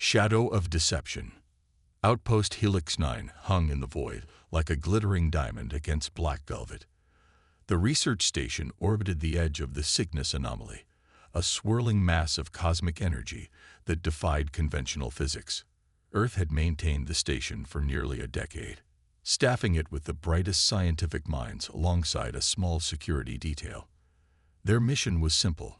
Shadow of Deception. Outpost Helix 9 hung in the void like a glittering diamond against black velvet. The research station orbited the edge of the Cygnus anomaly, a swirling mass of cosmic energy that defied conventional physics. Earth had maintained the station for nearly a decade, staffing it with the brightest scientific minds alongside a small security detail. Their mission was simple: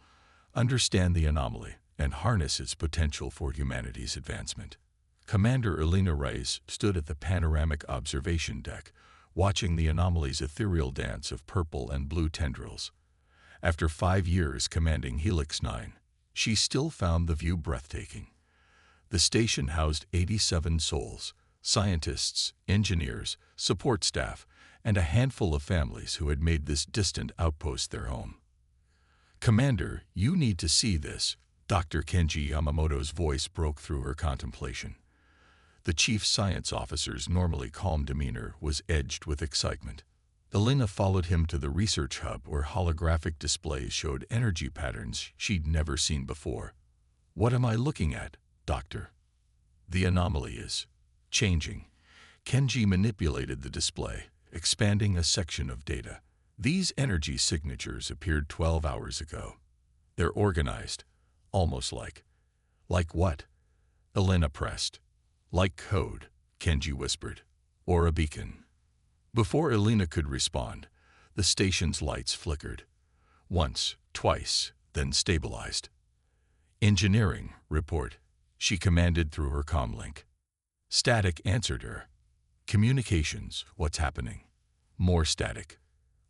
understand the anomaly and harness its potential for humanity's advancement. Commander Elena Reyes stood at the panoramic observation deck, watching the anomaly's ethereal dance of purple and blue tendrils. After 5 years commanding Helix 9, she still found the view breathtaking. The station housed 87 souls, scientists, engineers, support staff, and a handful of families who had made this distant outpost their home. "Commander, you need to see this." Dr. Kenji Yamamoto's voice broke through her contemplation. The chief science officer's normally calm demeanor was edged with excitement. Elena followed him to the research hub where holographic displays showed energy patterns she'd never seen before. "What am I looking at, Doctor?" "The anomaly is changing." Kenji manipulated the display, expanding a section of data. "These energy signatures appeared 12 hours ago. They're organized, almost like..." "Like what?" Elena pressed. "Like code," Kenji whispered. "Or a beacon." Before Elena could respond, the station's lights flickered. Once, twice, then stabilized. "Engineering, report," she commanded through her comlink. Static answered her. "Communications, what's happening?" More static.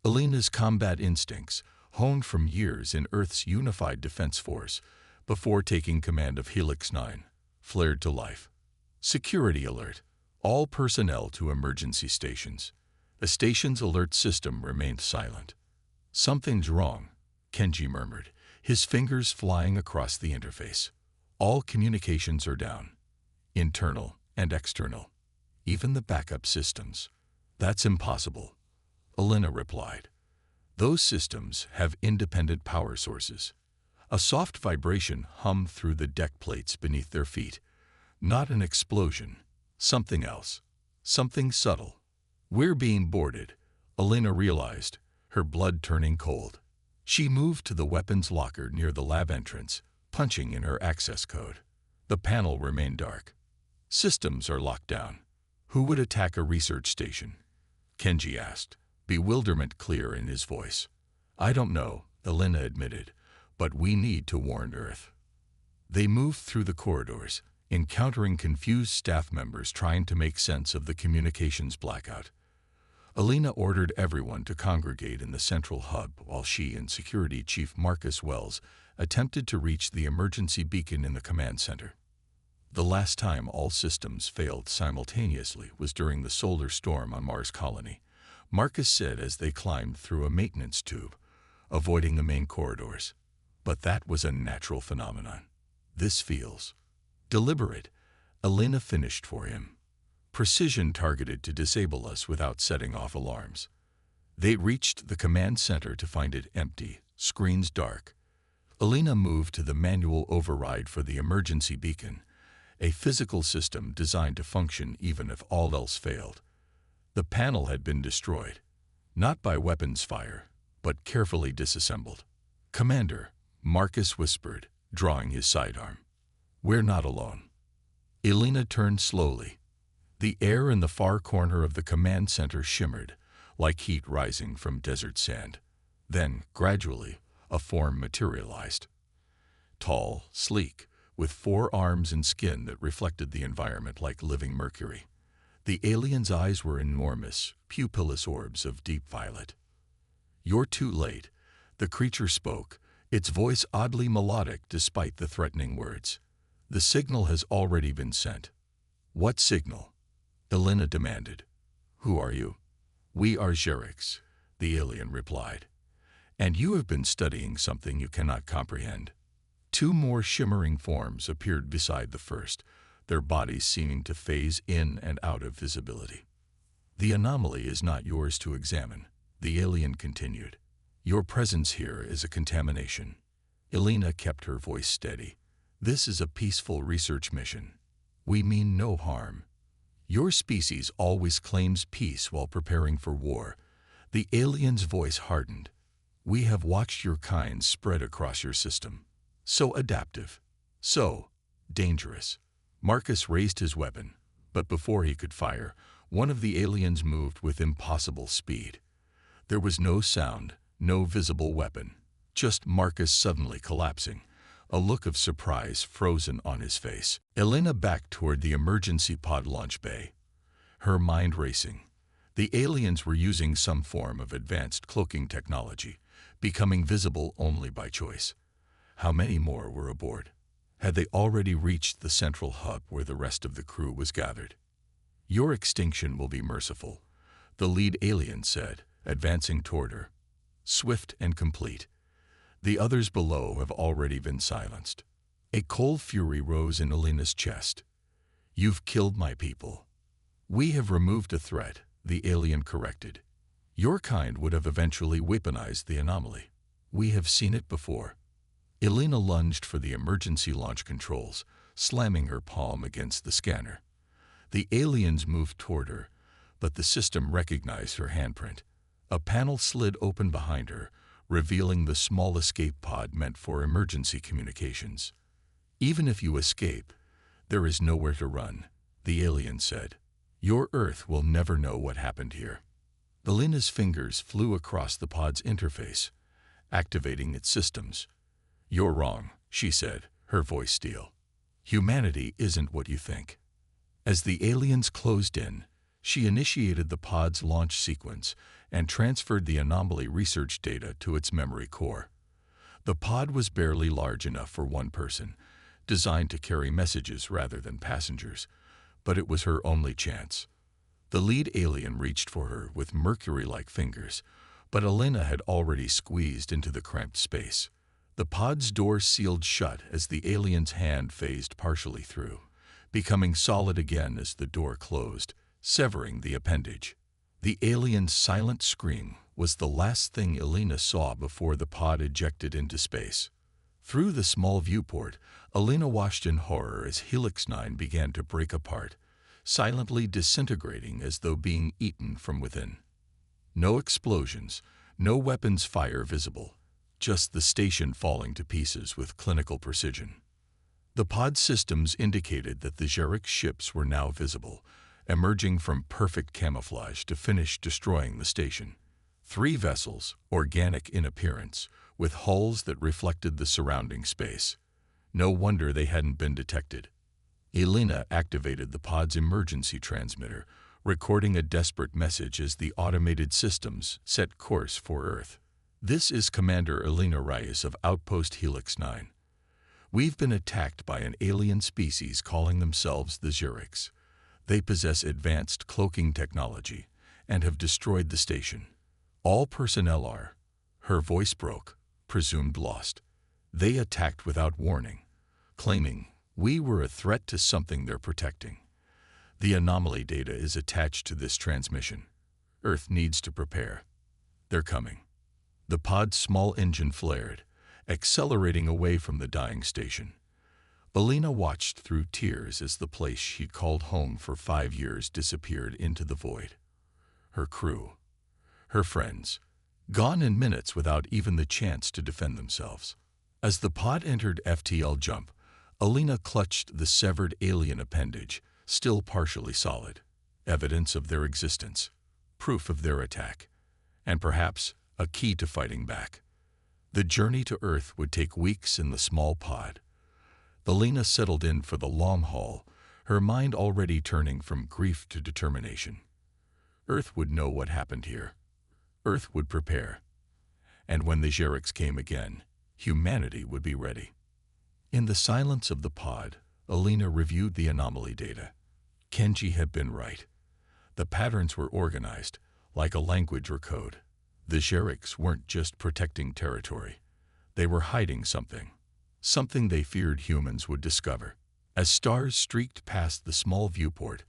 Elena's combat instincts, honed from years in Earth's unified defense force before taking command of Helix 9, flared to life. "Security alert. All personnel to emergency stations." The station's alert system remained silent. "Something's wrong," Kenji murmured, his fingers flying across the interface. "All communications are down. Internal and external. Even the backup systems." "That's impossible," Elena replied. "Those systems have independent power sources." A soft vibration hummed through the deck plates beneath their feet. Not an explosion. Something else. Something subtle. "We're being boarded," Elena realized, her blood turning cold. She moved to the weapons locker near the lab entrance, punching in her access code. The panel remained dark. "Systems are locked down." "Who would attack a research station?" Kenji asked, bewilderment clear in his voice. "I don't know," Elena admitted, "but we need to warn Earth." They moved through the corridors, encountering confused staff members trying to make sense of the communications blackout. Elena ordered everyone to congregate in the central hub while she and Security Chief Marcus Wells attempted to reach the emergency beacon in the command center. The last time all systems failed simultaneously was during the solar storm on Mars Colony, Marcus said as they climbed through a maintenance tube, avoiding the main corridors. "But that was a natural phenomenon. This feels deliberate," Elena finished for him. "Precision targeted to disable us without setting off alarms." They reached the command center to find it empty, screens dark. Elena moved to the manual override for the emergency beacon, a physical system designed to function even if all else failed. The panel had been destroyed, not by weapons fire, but carefully disassembled. "Commander," Marcus whispered, drawing his sidearm. "We're not alone." Elena turned slowly. The air in the far corner of the command center shimmered, like heat rising from desert sand. Then, gradually, a form materialized. Tall, sleek, with 4 arms and skin that reflected the environment like living mercury. The alien's eyes were enormous, pupilless orbs of deep violet. "You're too late," the creature spoke, its voice oddly melodic despite the threatening words. "The signal has already been sent." "What signal?" Elena demanded. "Who are you?" "We are Xerix," the alien replied. "And you have been studying something you cannot comprehend." 2 more shimmering forms appeared beside the first, their bodies seeming to phase in and out of visibility. "The anomaly is not yours to examine," the alien continued. "Your presence here is a contamination." Elena kept her voice steady. "This is a peaceful research mission. We mean no harm. Your species always claims peace while preparing for war. The alien's voice hardened. We have watched your kind spread across your system. So adaptive. So dangerous. Marcus raised his weapon, but before he could fire, one of the aliens moved with impossible speed. There was no sound, no visible weapon, just Marcus suddenly collapsing, a look of surprise frozen on his face. Elena backed toward the emergency pod launch bay, her mind racing. The aliens were using some form of advanced cloaking technology, becoming visible only by choice. How many more were aboard? Had they already reached the central hub where the rest of the crew was gathered? Your extinction will be merciful, the lead alien said, advancing toward her. Swift and complete. The others below have already been silenced. A cold fury rose in Elena's chest. You've killed my people. We have removed a threat, the alien corrected. Your kind would have eventually weaponized the anomaly. We have seen it before. Elena lunged for the emergency launch controls, slamming her palm against the scanner. The aliens moved toward her, but the system recognized her handprint. A panel slid open behind her, revealing the small escape pod meant for emergency communications. Even if you escape, there is nowhere to run, the alien said. Your Earth will never know what happened here. Elena's fingers flew across the pod's interface, activating its systems. You're wrong, she said, her voice steel. Humanity isn't what you think. As the aliens closed in, she initiated the pod's launch sequence and transferred the anomaly research data to its memory core. The pod was barely large enough for one person, designed to carry messages rather than passengers, but it was her only chance. The lead alien reached for her with mercury-like fingers, but Elena had already squeezed into the cramped space. The pod's door sealed shut as the alien's hand phased partially through, becoming solid again as the door closed, severing the appendage. The alien's silent scream was the last thing Elena saw before the pod ejected into space. Through the small viewport, Elena watched in horror as Helix 9 began to break apart, silently disintegrating as though being eaten from within. No explosions, no weapons fire visible, just the station falling to pieces with clinical precision. The pod systems indicated that the Xerix ships were now visible, emerging from perfect camouflage to finish destroying the station. 3 vessels, organic in appearance, with hulls that reflected the surrounding space. No wonder they hadn't been detected. Elena activated the pod's emergency transmitter, recording a desperate message as the automated systems set course for Earth. This is Commander Elena Reyes of Outpost Helix 9. We've been attacked by an alien species calling themselves the Xerix. They possess advanced cloaking technology and have destroyed the station. All personnel are, her voice broke, presumed lost. They attacked without warning, claiming we were a threat to something they're protecting. The anomaly data is attached to this transmission. Earth needs to prepare. They're coming. The pod's small engine flared, accelerating away from the dying station. Elena watched through tears as the place she'd called home for 5 years disappeared into the void. Her crew, her friends, gone in minutes without even the chance to defend themselves. As the pod entered FTL jump, Elena clutched the severed alien appendage, still partially solid, evidence of their existence, proof of their attack, and perhaps a key to fighting back. The journey to Earth would take weeks in the small pod. Elena settled in for the long haul, her mind already turning from grief to determination. Earth would know what happened here. Earth would prepare. And when the Xerix came again, humanity would be ready. In the silence of the pod, Elena reviewed the anomaly data. Kenji had been right. The patterns were organized, like a language or code. The Xerix weren't just protecting territory. They were hiding something. Something they feared humans would discover. As stars streaked past the small viewport,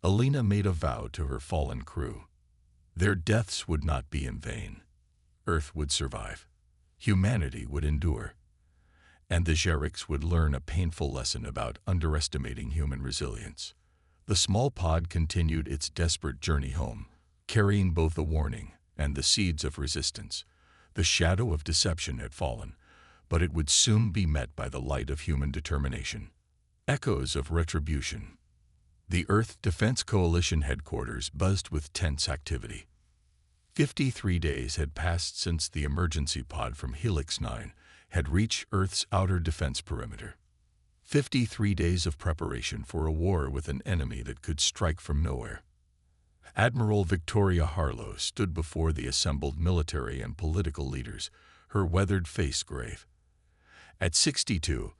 Elena made a vow to her fallen crew. Their deaths would not be in vain. Earth would survive. Humanity would endure. And the Xerics would learn a painful lesson about underestimating human resilience. The small pod continued its desperate journey home, carrying both a warning and the seeds of resistance. The shadow of deception had fallen, but it would soon be met by the light of human determination. Echoes of retribution. The Earth Defense Coalition headquarters buzzed with tense activity. 53 days had passed since the emergency pod from Helix 9 had reached Earth's outer defense perimeter. 53 days of preparation for a war with an enemy that could strike from nowhere. Admiral Victoria Harlow stood before the assembled military and political leaders, her weathered face grave. At 62,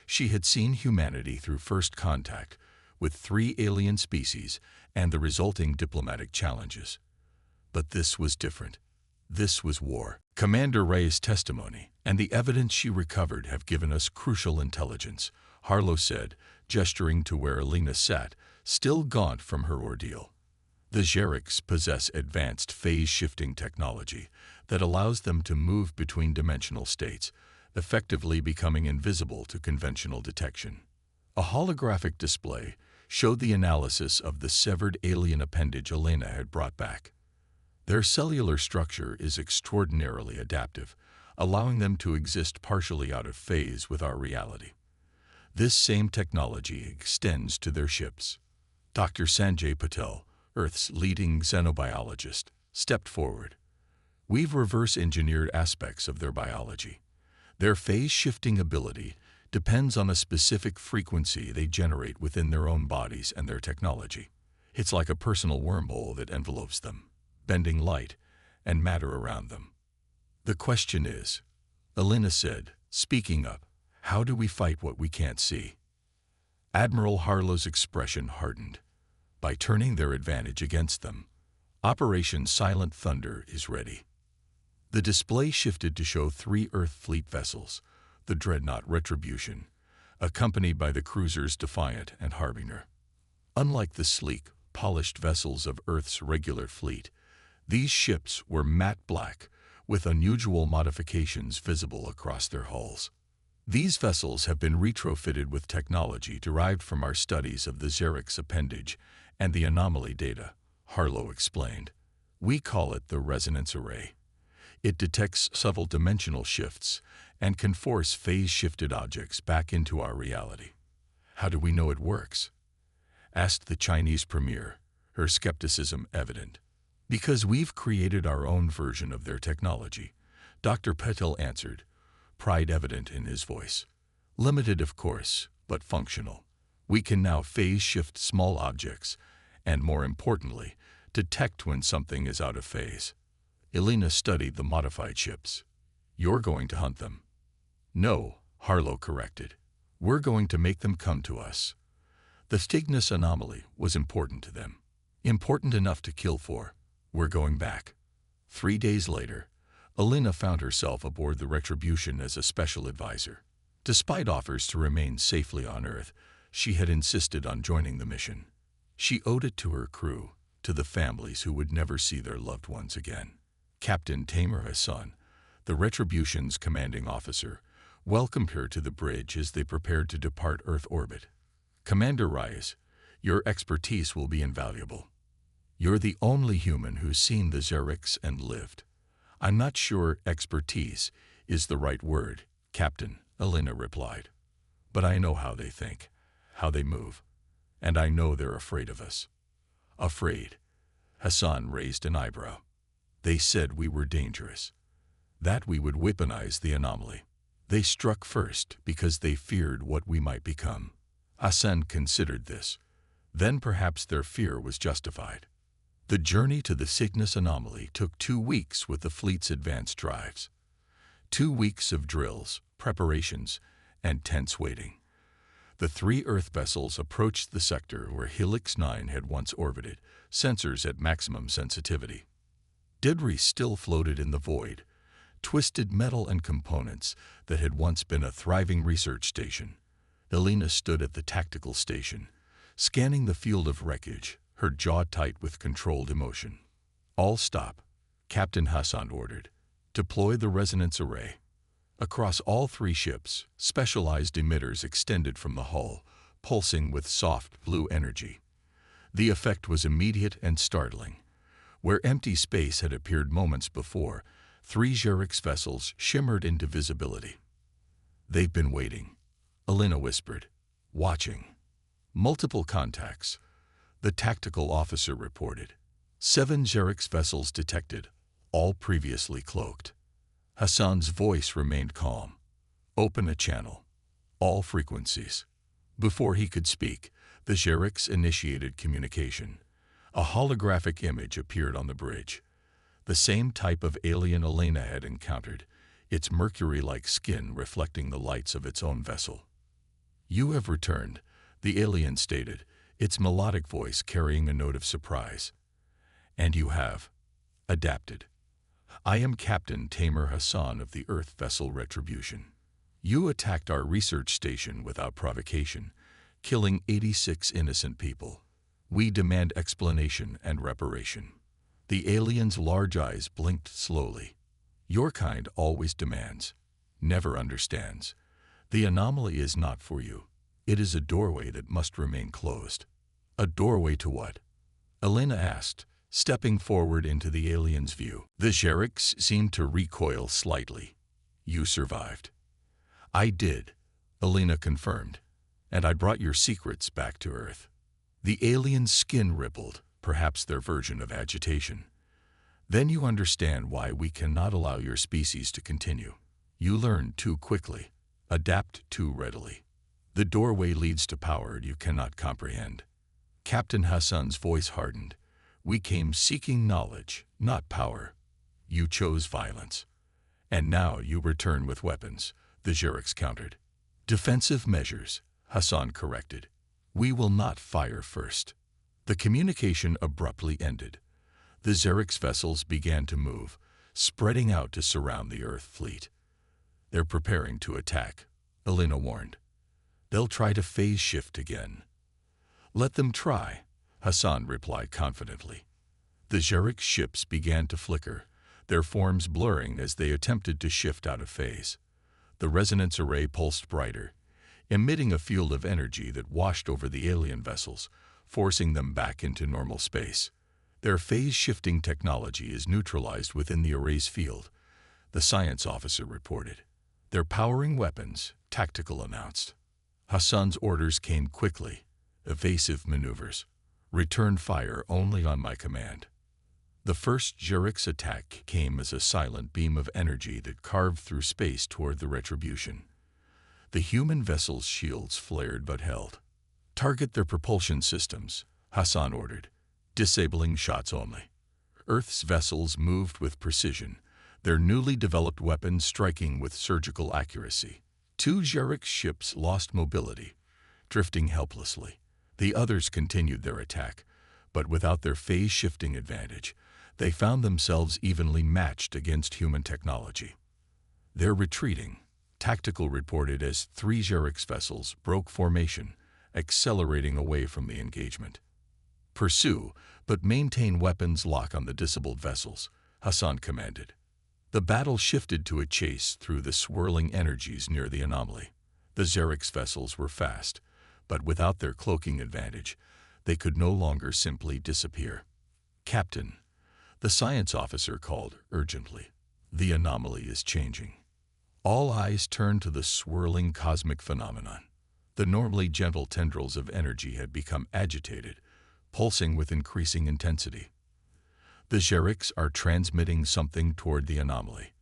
she had seen humanity through first contact with 3 alien species and the resulting diplomatic challenges. But this was different. This was war. Commander Ray's testimony and the evidence she recovered have given us crucial intelligence, Harlow said, gesturing to where Alina sat, still gaunt from her ordeal. The Xerics possess advanced phase-shifting technology that allows them to move between dimensional states, effectively becoming invisible to conventional detection. A holographic display showed the analysis of the severed alien appendage Elena had brought back. Their cellular structure is extraordinarily adaptive, allowing them to exist partially out of phase with our reality. This same technology extends to their ships. Dr. Sanjay Patel, Earth's leading xenobiologist, stepped forward. We've reverse-engineered aspects of their biology. Their phase-shifting ability depends on a specific frequency they generate within their own bodies and their technology. It's like a personal wormhole that envelopes them, bending light and matter around them. The question is, Elena said, speaking up, how do we fight what we can't see? Admiral Harlow's expression hardened. By turning their advantage against them, Operation Silent Thunder is ready. The display shifted to show 3 Earth Fleet vessels, the dreadnought Retribution, accompanied by the cruisers Defiant and Harbinger. Unlike the sleek, polished vessels of Earth's regular fleet, these ships were matte black, with unusual modifications visible across their hulls. These vessels have been retrofitted with technology derived from our studies of the Xerix appendage and the anomaly data, Harlow explained. We call it the resonance array. It detects subtle dimensional shifts and can force phase-shifted objects back into our reality. How do we know it works? Asked the Chinese premier, her skepticism evident. Because we've created our own version of their technology, Dr. Patel answered, pride evident in his voice. Limited, of course, but functional. We can now phase-shift small objects and, more importantly, detect when something is out of phase. Elena studied the modified ships. You're going to hunt them. No, Harlow corrected. We're going to make them come to us. The Cygnus anomaly was important to them. Important enough to kill for. We're going back. 3 days later, Elena found herself aboard the Retribution as a special advisor. Despite offers to remain safely on Earth, she had insisted on joining the mission. She owed it to her crew, to the families who would never see their loved ones again. Captain Tamer Hassan, the Retribution's commanding officer, welcomed her to the bridge as they prepared to depart Earth orbit. Commander Reyes, your expertise will be invaluable. You're the only human who's seen the Xerix and lived. I'm not sure expertise is the right word, Captain, Elena replied. But I know how they think, how they move, and I know they're afraid of us. Afraid? Hassan raised an eyebrow. They said we were dangerous, that we would weaponize the anomaly. They struck first because they feared what we might become. Hassan considered this. Then perhaps their fear was justified. The journey to the Cygnus anomaly took 2 weeks with the fleet's advanced drives. 2 weeks of drills, preparations, and tense waiting. The 3 Earth vessels approached the sector where Helix 9 had once orbited, sensors at maximum sensitivity. Debris still floated in the void, twisted metal and components that had once been a thriving research station. Elena stood at the tactical station, scanning the field of wreckage, her jaw tight with controlled emotion. All stop, Captain Hassan ordered. Deploy the resonance array. Across all three ships, specialized emitters extended from the hull, pulsing with soft blue energy. The effect was immediate and startling. Where empty space had appeared moments before, three Xerix vessels shimmered into visibility. "They've been waiting," Elena whispered. "Watching." "Multiple contacts," the tactical officer reported. 7 Xerix vessels detected, all previously cloaked. Hassan's voice remained calm. "Open a channel. All frequencies." Before he could speak, the Xerix initiated communication. A holographic image appeared on the bridge. The same type of alien Elena had encountered, its mercury-like skin reflecting the lights of its own vessel. "You have returned," the alien stated, its melodic voice carrying a note of surprise. "And you have adapted. I am Captain Tamer Hassan of the Earth vessel Retribution. You attacked our research station without provocation, killing 86 innocent people. We demand explanation and reparation." The alien's large eyes blinked slowly. "Your kind always demands, never understands. The anomaly is not for you. It is a doorway that must remain closed." "A doorway to what?" Elena asked, stepping forward into the alien's view. The Xerix seemed to recoil slightly. "You survived." "I did," Elena confirmed, "and I brought your secrets back to Earth." The alien's skin rippled, perhaps their version of agitation. "Then you understand why we cannot allow your species to continue. You learn too quickly, adapt too readily. The doorway leads to power you cannot comprehend." Captain Hassan's voice hardened. "We came seeking knowledge, not power. You chose violence. And now you return with weapons," the Xerix countered. "Defensive measures," Hassan corrected. "We will not fire first." The communication abruptly ended. The Xerix vessels began to move, spreading out to surround the Earth fleet. "They're preparing to attack," Elena warned. "They'll try to phase shift again." "Let them try," Hassan replied confidently. The Xerix ships began to flicker, their forms blurring as they attempted to shift out of phase. The resonance array pulsed brighter, emitting a field of energy that washed over the alien vessels, forcing them back into normal space. "Their phase-shifting technology is neutralized within the array's field," the science officer reported. "They're powering weapons," Tactical announced. Hassan's orders came quickly. "Evasive maneuvers. Return fire only on my command." The first Xerix attack came as a silent beam of energy that carved through space toward the Retribution. The human vessel's shields flared but held. "Target their propulsion systems," Hassan ordered, disabling shots only. Earth's vessels moved with precision, their newly developed weapons striking with surgical accuracy. 2 Xerix ships lost mobility, drifting helplessly. The others continued their attack, but without their phase-shifting advantage, they found themselves evenly matched against human technology. "They're retreating," Tactical reported as 3 Xerix vessels broke formation, accelerating away from the engagement. "Pursue, but maintain weapons lock on the disabled vessels," Hassan commanded. The battle shifted to a chase through the swirling energies near the anomaly. The Xerix vessels were fast, but without their cloaking advantage, they could no longer simply disappear. "Captain," the science officer called urgently, "the anomaly is changing." All eyes turned to the swirling cosmic phenomenon. The normally gentle tendrils of energy had become agitated, pulsing with increasing intensity. "The Xerix are transmitting something toward the anomaly,"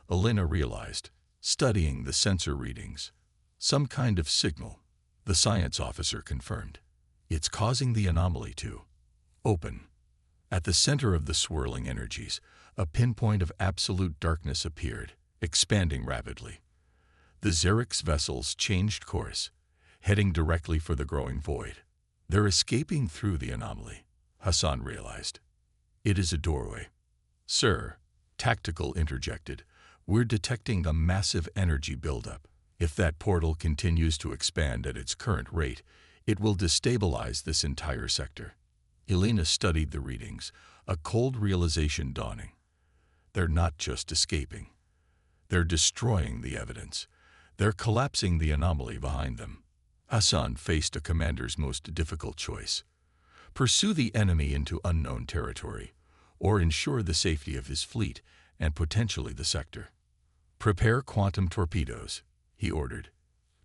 Elena realized, studying the sensor readings. "Some kind of signal," the science officer confirmed. "It's causing the anomaly to open." At the center of the swirling energies, a pinpoint of absolute darkness appeared, expanding rapidly. The Xerix vessels changed course, heading directly for the growing void. "They're escaping through the anomaly," Hassan realized. "It is a doorway." "Sir," Tactical interjected, "we're detecting a massive energy buildup. If that portal continues to expand at its current rate, it will destabilize this entire sector." Elena studied the readings, a cold realization dawning. "They're not just escaping. They're destroying the evidence. They're collapsing the anomaly behind them. Hassan faced a commander's most difficult choice. Pursue the enemy into unknown territory, or ensure the safety of his fleet and potentially the sector. Prepare quantum torpedoes, he ordered.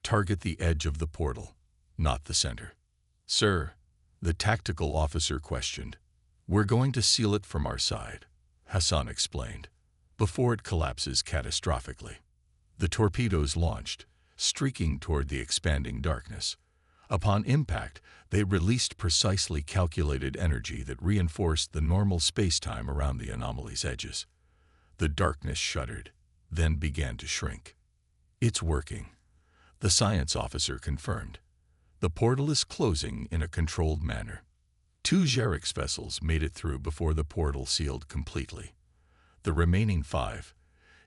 Target the edge of the portal, not the center. Sir, the tactical officer questioned. We're going to seal it from our side, Hassan explained, before it collapses catastrophically. The torpedoes launched, streaking toward the expanding darkness. Upon impact, they released precisely calculated energy that reinforced the normal space-time around the anomaly's edges. The darkness shuddered, then began to shrink. It's working, the science officer confirmed. The portal is closing in a controlled manner. 2 Xerix vessels made it through before the portal sealed completely. The remaining 5,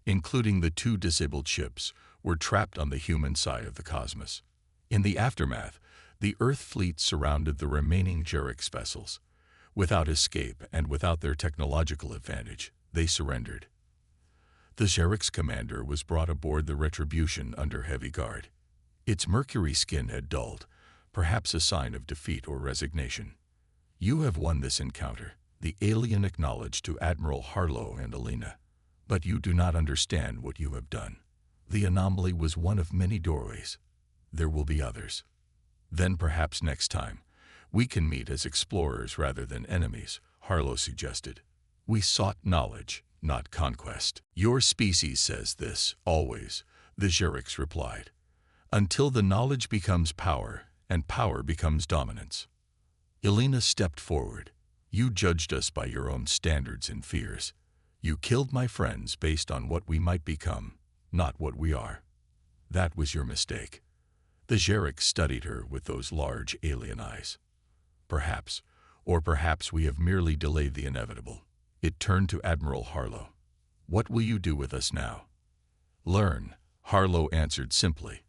including the 2 disabled ships, were trapped on the human side of the cosmos. In the aftermath, the Earth fleet surrounded the remaining Xerix vessels. Without escape and without their technological advantage, they surrendered. The Xerix commander was brought aboard the Retribution under heavy guard. Its mercury skin had dulled, perhaps a sign of defeat or resignation. You have won this encounter, the alien acknowledged to Admiral Harlow and Alina. But you do not understand what you have done. The anomaly was one of many doorways. There will be others. Then perhaps next time, we can meet as explorers rather than enemies, Harlow suggested. We sought knowledge, not conquest. Your species says this, always, the Xerix replied. Until the knowledge becomes power, and power becomes dominance. Elena stepped forward. You judged us by your own standards and fears. You killed my friends based on what we might become, not what we are. That was your mistake. The Xerix studied her with those large alien eyes. Perhaps, or perhaps we have merely delayed the inevitable. It turned to Admiral Harlow. What will you do with us now? Learn, Harlow answered simply.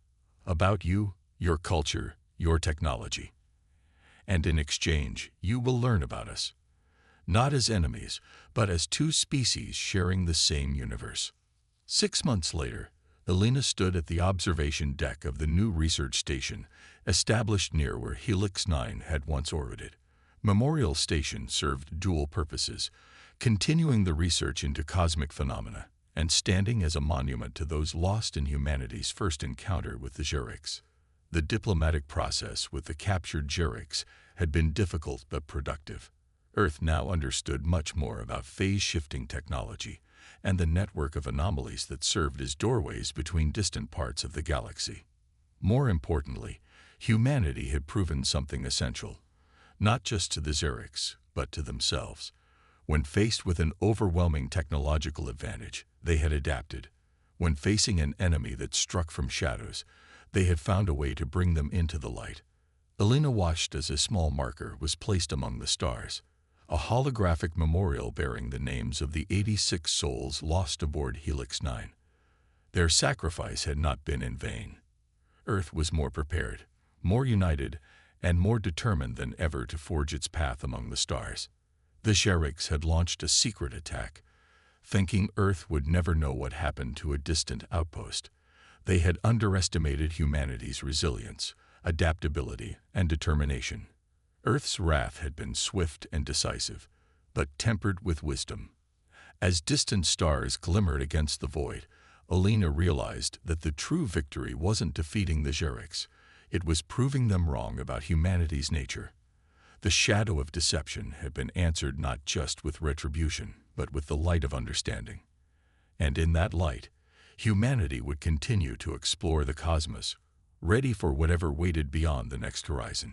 About you, your culture, your technology. And in exchange, you will learn about us. Not as enemies, but as 2 species sharing the same universe. 6 months later, Elena stood at the observation deck of the new research station, established near where Helix 9 had once orbited. Memorial Station served dual purposes, continuing the research into cosmic phenomena and standing as a monument to those lost in humanity's first encounter with the Xerix. The diplomatic process with the captured Xerix had been difficult but productive. Earth now understood much more about phase-shifting technology and the network of anomalies that served as doorways between distant parts of the galaxy. More importantly, humanity had proven something essential, not just to the Xerix, but to themselves. When faced with an overwhelming technological advantage, they had adapted. When facing an enemy that struck from shadows, they had found a way to bring them into the light. Elena watched as a small marker was placed among the stars, a holographic memorial bearing the names of the 86 souls lost aboard Helix 9. Their sacrifice had not been in vain. Earth was more prepared, more united, and more determined than ever to forge its path among the stars. The Xerix had launched a secret attack, thinking Earth would never know what happened to a distant outpost. They had underestimated humanity's resilience, adaptability, and determination. Earth's wrath had been swift and decisive, but tempered with wisdom. As distant stars glimmered against the void, Alina realized that the true victory wasn't defeating the Xerix. It was proving them wrong about humanity's nature. The shadow of deception had been answered not just with retribution, but with the light of understanding. And in that light, humanity would continue to explore the cosmos, ready for whatever waited beyond the next horizon.